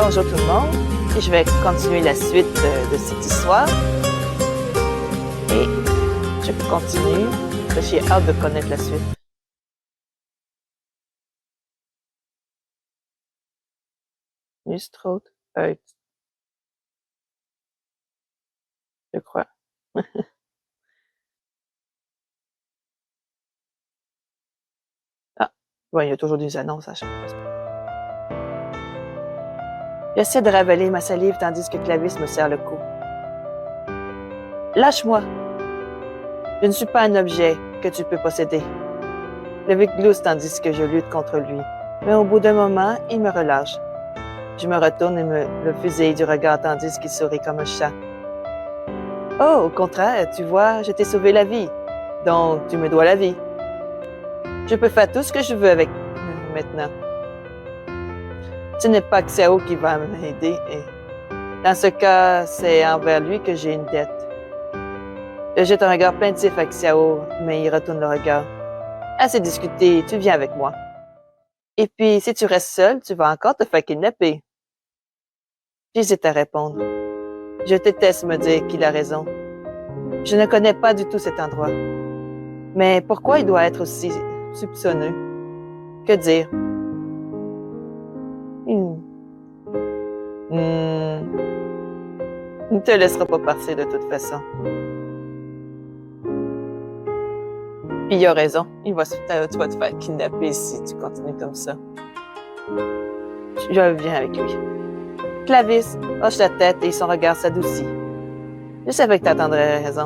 Bonjour tout le monde, et je vais continuer la suite de cette histoire. Et je continue, parce que j'ai hâte de connaître la suite. Nusstroth, je crois. Ah, ouais, il y a toujours des annonces à chaque fois. J'essaie de ravaler ma salive tandis que Clavis me serre le cou. Lâche-moi! Je ne suis pas un objet que tu peux posséder. Clavis glousse tandis que je lutte contre lui, mais au bout d'un moment, il me relâche. Je me retourne et me le fusille du regard tandis qu'il sourit comme un chat. Oh, au contraire, tu vois, je t'ai sauvé la vie. Donc, tu me dois la vie. Je peux faire tout ce que je veux avec maintenant. Ce n'est pas Xiao qui va m'aider. Et dans ce cas, c'est envers lui que j'ai une dette. Je jette un regard plaintif à Xiao, mais il retourne le regard. Assez discuté, tu viens avec moi. Et puis, si tu restes seul, tu vas encore te faire kidnapper. J'hésite à répondre. Je déteste me dire qu'il a raison. Je ne connais pas du tout cet endroit. Mais pourquoi il doit être aussi soupçonneux? Que dire? Il ne te laissera pas partir de toute façon. Puis il a raison. Tu vas te faire kidnapper si tu continues comme ça. Je viens avec lui. Clavis hoche la tête et son regard s'adoucit. Je savais que tu attendrais raison.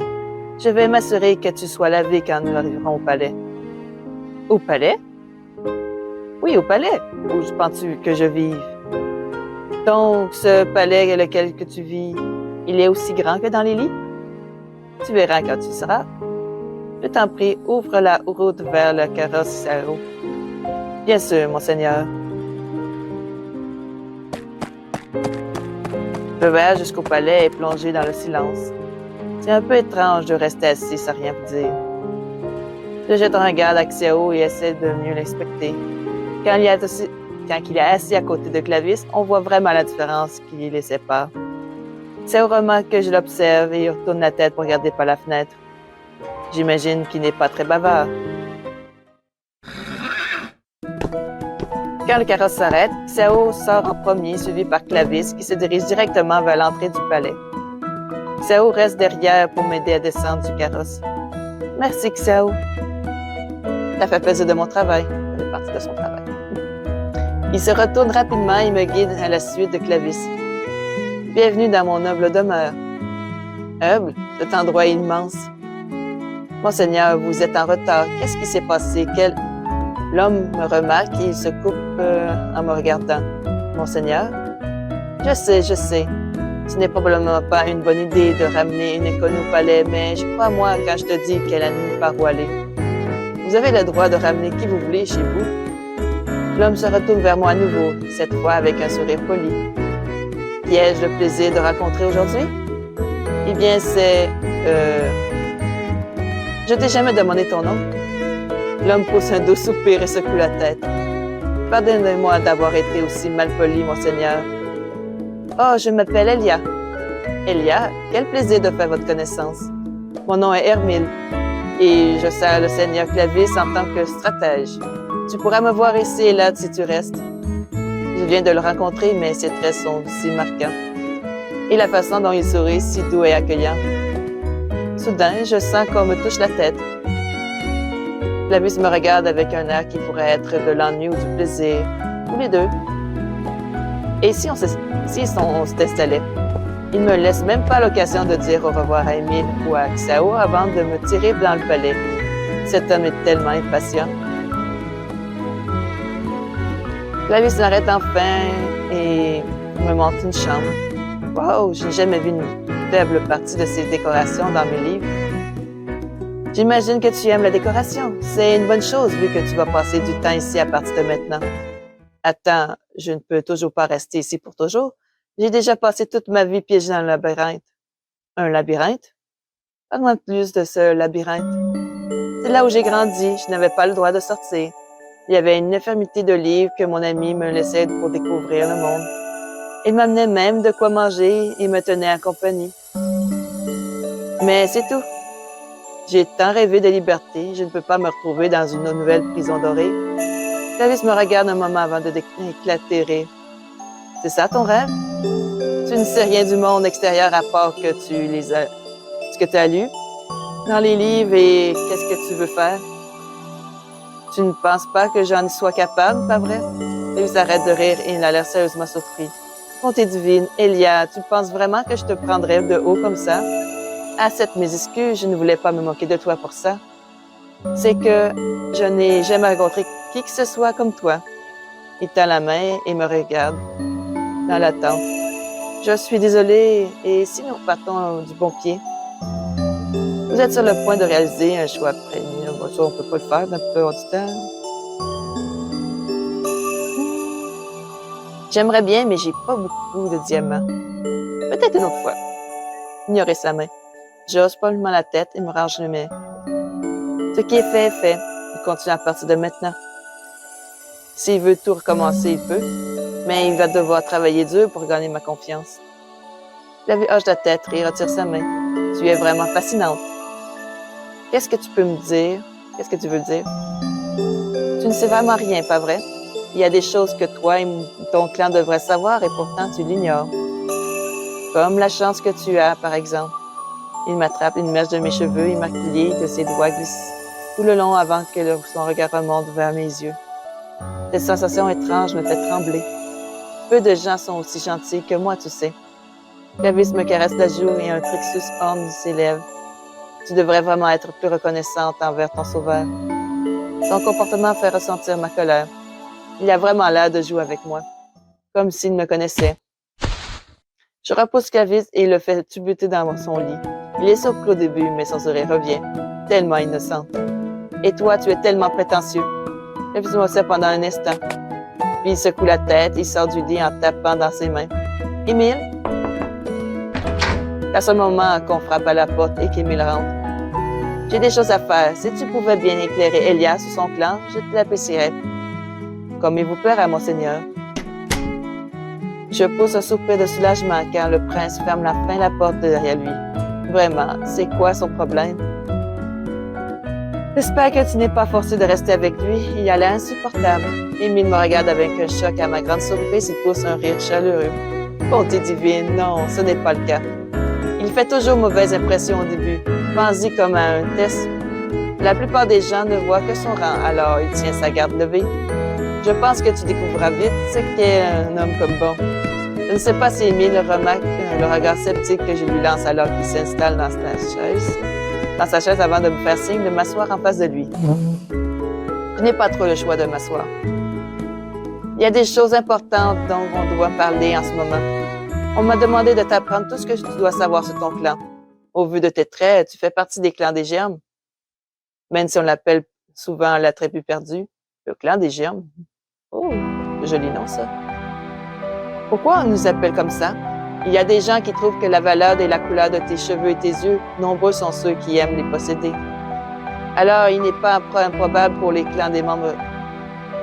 Je vais m'assurer que tu sois lavé quand nous arriverons au palais. Au palais? Oui, au palais. Où penses-tu que je vive? Donc, ce palais lequel que tu vis, il est aussi grand que dans les lits? Tu verras quand tu seras. Je t'en prie, ouvre la route vers le carrosse Xiao. Bien sûr, monseigneur. Le voyage jusqu'au palais est plongé dans le silence. C'est un peu étrange de rester assis sans rien vous dire. Je jette un regard à Xiao et essaie de mieux l'inspecter. Quand il est assis à côté de Clavis, on voit vraiment la différence qui les sépare. Xiao remarque que je l'observe et il retourne la tête pour regarder par la fenêtre. J'imagine qu'il n'est pas très bavard. Quand le carrosse s'arrête, Xiao sort en premier, suivi par Clavis, qui se dirige directement vers l'entrée du palais. Xiao reste derrière pour m'aider à descendre du carrosse. Merci, Xiao. Ça fait plaisir de mon travail. Ça fait partie de son travail. Il se retourne rapidement et me guide à la suite de Clavis. Bienvenue dans mon humble demeure. Humble? Cet endroit est immense. Monseigneur, vous êtes en retard. Qu'est-ce qui s'est passé? L'homme me remarque et il se coupe en me regardant. Monseigneur? Je sais. Ce n'est probablement pas une bonne idée de ramener une inconnue au palais, mais je crois à moi quand je te dis qu'elle a nulle part où aller. Vous avez le droit de ramener qui vous voulez chez vous. L'homme se retourne vers moi à nouveau, cette fois avec un sourire poli. Qui ai-je le plaisir de rencontrer aujourd'hui? Eh bien, c'est... Je t'ai jamais demandé ton nom. L'homme pousse un doux soupir et secoue la tête. Pardonnez-moi d'avoir été aussi malpoli, monseigneur. Oh, je m'appelle Elia. Elia, quel plaisir de faire votre connaissance. Mon nom est Hermile et je sers le seigneur Clavis en tant que stratège. Tu pourras me voir ici et là si tu restes. Je viens de le rencontrer, mais ses traits sont si marquants. Et la façon dont il sourit, si doux et accueillant. Soudain, je sens qu'on me touche la tête. Clavis me regarde avec un air qui pourrait être de l'ennui ou du plaisir, ou les deux. Et si on s'installait? Il ne me laisse même pas l'occasion de dire au revoir à Émile ou à Xiao avant de me tirer dans le palais. Cet homme est tellement impatient. Clavis s'arrête enfin et me montre une chambre. Wow, j'ai jamais vu une faible partie de ces décorations dans mes livres. J'imagine que tu aimes la décoration. C'est une bonne chose vu que tu vas passer du temps ici à partir de maintenant. Attends, je ne peux toujours pas rester ici pour toujours. J'ai déjà passé toute ma vie piégée dans un labyrinthe. Un labyrinthe? Parle-moi plus de ce labyrinthe. C'est là où j'ai grandi. Je n'avais pas le droit de sortir. Il y avait une infirmité de livres que mon ami me laissait pour découvrir le monde. Il m'amenait même de quoi manger et me tenait en compagnie. Mais c'est tout. J'ai tant rêvé de liberté, je ne peux pas me retrouver dans une nouvelle prison dorée. Clavis me regarde un moment avant d'éclater rire. C'est ça ton rêve? Tu ne sais rien du monde extérieur à part que ce que tu as lu dans les livres et qu'est-ce que tu veux faire? Tu ne penses pas que j'en sois capable, pas vrai? Clavis arrête de rire et il a l'air sérieusement surpris. Bonté divine, Elia, tu penses vraiment que je te prendrais de haut comme ça? Accepte mes excuses, je ne voulais pas me moquer de toi pour ça. C'est que je n'ai jamais rencontré qui que ce soit comme toi. Il tend la main et me regarde dans l'attente. Je suis désolée, et si nous partons du bon pied? Vous êtes sur le point de réaliser un choix précis. Bon, ça, on ne peut pas le faire dans la plupart du temps. J'aimerais bien, mais j'ai pas beaucoup de diamants. Peut-être une autre fois. Ignorer sa main. J'ose pas la tête et me range les mains. Ce qui est fait est fait. Il continue à partir de maintenant. S'il veut tout recommencer, il peut, mais il va devoir travailler dur pour gagner ma confiance. Clavis hoche la tête et retire sa main. Tu es vraiment fascinante. Qu'est-ce que tu peux me dire? Qu'est-ce que tu veux dire? Tu ne sais vraiment rien, pas vrai? Il y a des choses que toi et ton clan devraient savoir et pourtant tu l'ignores. Comme la chance que tu as, par exemple. Il m'attrape une mèche de mes cheveux immaculés de ses doigts glissent tout le long avant que son regard remonte vers mes yeux. Cette sensation étrange me fait trembler. Peu de gens sont aussi gentils que moi, tu sais. Clavis me caresse la joue et un trixus orne ses lèvres. Tu devrais vraiment être plus reconnaissante envers ton sauveur. Son comportement fait ressentir ma colère. Il a vraiment l'air de jouer avec moi, comme s'il me connaissait. Je repousse Clavis et le fais tubuter dans son lit. Il est surpris au début, mais son sourire revient, tellement innocent. Et toi, tu es tellement prétentieux. Clavis m'observe pendant un instant. Puis il secoue la tête et sort du lit en tapant dans ses mains. « Émile? » C'est à ce moment qu'on frappe à la porte et qu'Émile rentre. « J'ai des choses à faire. Si tu pouvais bien éclairer Elias ou son clan, je te l'apprécierais. » « Comme il vous plaira, monseigneur. » Je pousse un soupir de soulagement quand le prince ferme la porte derrière lui. Vraiment, c'est quoi son problème? J'espère que tu n'es pas forcé de rester avec lui. Il a l'air insupportable. Émile me regarde avec un choc. À ma grande surprise, il pousse un rire chaleureux. Bonté divine, non, ce n'est pas le cas. Il fait toujours mauvaise impression au début. Pense-y comme à un test. La plupart des gens ne voient que son rang, alors il tient sa garde levée. Je pense que tu découvriras vite ce qu'est un homme comme bon. Je ne sais pas si Émile remarque le regard sceptique que je lui lance alors qu'il s'installe dans sa chaise avant de me faire signe de m'asseoir en face de lui. Je n'ai pas trop le choix de m'asseoir. Il y a des choses importantes dont on doit parler en ce moment. On m'a demandé de t'apprendre tout ce que tu dois savoir sur ton clan. Au vu de tes traits, tu fais partie des clans des germes. Même si on l'appelle souvent la tribu perdue, le clan des germes. Oh, joli nom ça. Pourquoi on nous appelle comme ça? Il y a des gens qui trouvent que la valeur et la couleur de tes cheveux et tes yeux, nombreux sont ceux qui aiment les posséder. Alors, il n'est pas improbable pour les clans des membres...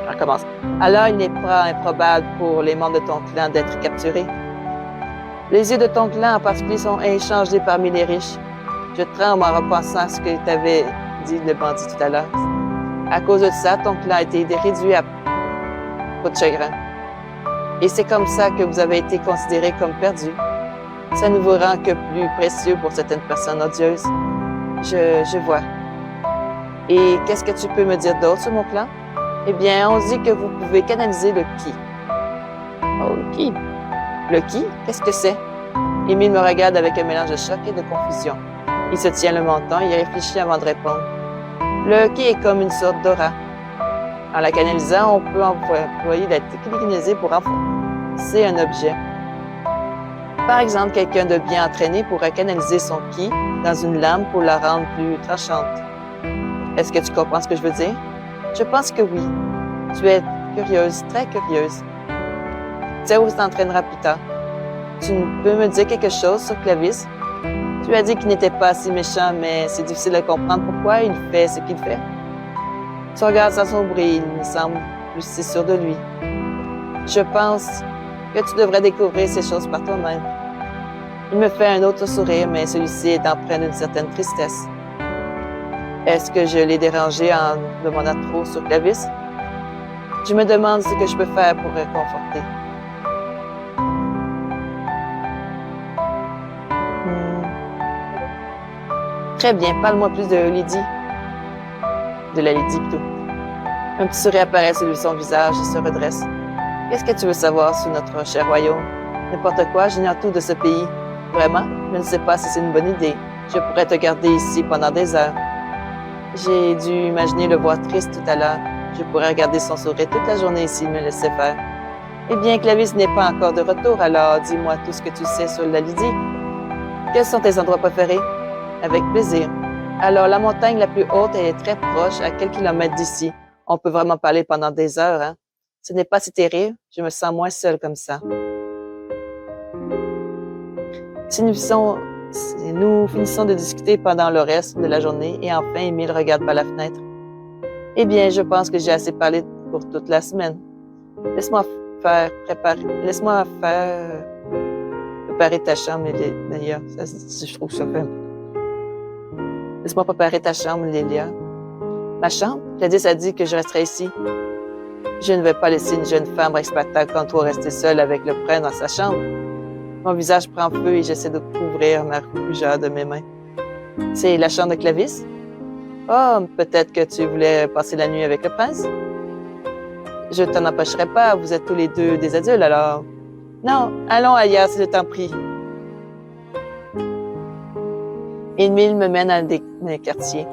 Je recommence. Alors, il n'est pas improbable pour les membres de ton clan d'être capturés. Les yeux de ton clan en particulier sont inchangés parmi les riches. Je tremble en repensant à ce que t'avais dit le bandit tout à l'heure. À cause de ça, ton clan a été réduit à peau de chagrin. Et c'est comme ça que vous avez été considérés comme perdus. Ça ne vous rend que plus précieux pour certaines personnes odieuses. Je vois. Et qu'est-ce que tu peux me dire d'autre sur mon clan? Eh bien, on dit que vous pouvez canaliser le ki. Oh, le ki? Le ki? Qu'est-ce que c'est? Émile me regarde avec un mélange de choc et de confusion. Il se tient le menton et il réfléchit avant de répondre. Le ki est comme une sorte d'aura. En la canalisant, on peut employer la télékinésie pour enfoncer un objet. Par exemple, quelqu'un de bien entraîné pourrait canaliser son ki dans une lame pour la rendre plus tranchante. Est-ce que tu comprends ce que je veux dire? Je pense que oui. Tu es curieuse, très curieuse. Théo s'entraînera plus tard. Tu peux me dire quelque chose sur Clavis? Tu as dit qu'il n'était pas si méchant, mais c'est difficile de comprendre pourquoi il fait ce qu'il fait. Tu regardes sans sombrer, il me semble plus si sûr de lui. Je pense que tu devrais découvrir ces choses par toi-même. Il me fait un autre sourire, mais celui-ci est empreint d'une certaine tristesse. Est-ce que je l'ai dérangé en demandant trop sur Clavis? Je me demande ce que je peux faire pour réconforter. Très bien, parle-moi plus de Lydie. De la Lydie, plutôt. Un petit sourire apparaît sur son visage et se redresse. Qu'est-ce que tu veux savoir sur notre cher royaume? N'importe quoi, j'ignore tout de ce pays. Vraiment? Je ne sais pas si c'est une bonne idée. Je pourrais te garder ici pendant des heures. J'ai dû imaginer le voir triste tout à l'heure. Je pourrais regarder son sourire toute la journée s'il me laissait faire. Eh bien, Clavis n'est pas encore de retour, alors dis-moi tout ce que tu sais sur la Lydie. Quels sont tes endroits préférés? Avec plaisir. Alors, la montagne la plus haute, elle est très proche, à quelques kilomètres d'ici. On peut vraiment parler pendant des heures, hein? Ce n'est pas si terrible. Je me sens moins seule comme ça. Si nous finissons de discuter pendant le reste de la journée et enfin Émile regarde par la fenêtre. Eh bien, je pense que j'ai assez parlé pour toute la semaine. Laisse-moi préparer ta chambre, Lélia. Je trouve que ça fait. Laisse-moi préparer ta chambre, Lélia. Ma chambre? Gladys a dit que je resterais ici. Je ne vais pas laisser une jeune femme respectable comme toi rester seule avec le prince dans sa chambre. Mon visage prend feu et j'essaie de couvrir ma rougeur de mes mains. C'est la chambre de Clavis? Oh, peut-être que tu voulais passer la nuit avec le prince? Je t'en empêcherai pas, vous êtes tous les deux des adultes alors. Non, allons ailleurs si je t'en prie. Émile me mène à des quartiers.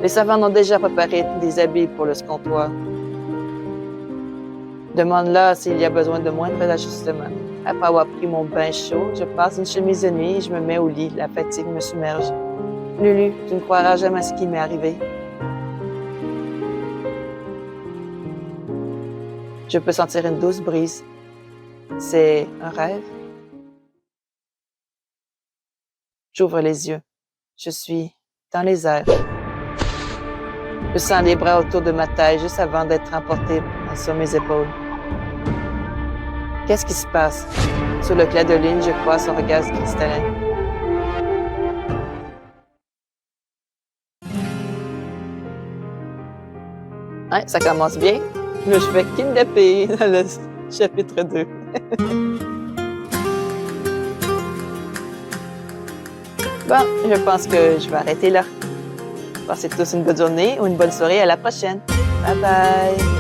Les servantes ont déjà préparé des habits pour le comptoir. Demande-là s'il y a besoin de moindre ajustement. Après avoir pris mon bain chaud, je passe une chemise de nuit et je me mets au lit. La fatigue me submerge. Lulu, tu ne croiras jamais ce qui m'est arrivé. Je peux sentir une douce brise. C'est un rêve? J'ouvre les yeux. Je suis dans les airs. Je sens les bras autour de ma taille juste avant d'être emporté sur mes épaules. Qu'est-ce qui se passe? Sur le clair de lune, je crois son regard cristallin. Ouais, ça commence bien. Je me fais kidnapper dans le chapitre 2. Bon, je pense que je vais arrêter là. Passez tous une bonne journée ou une bonne soirée. À la prochaine. Bye bye.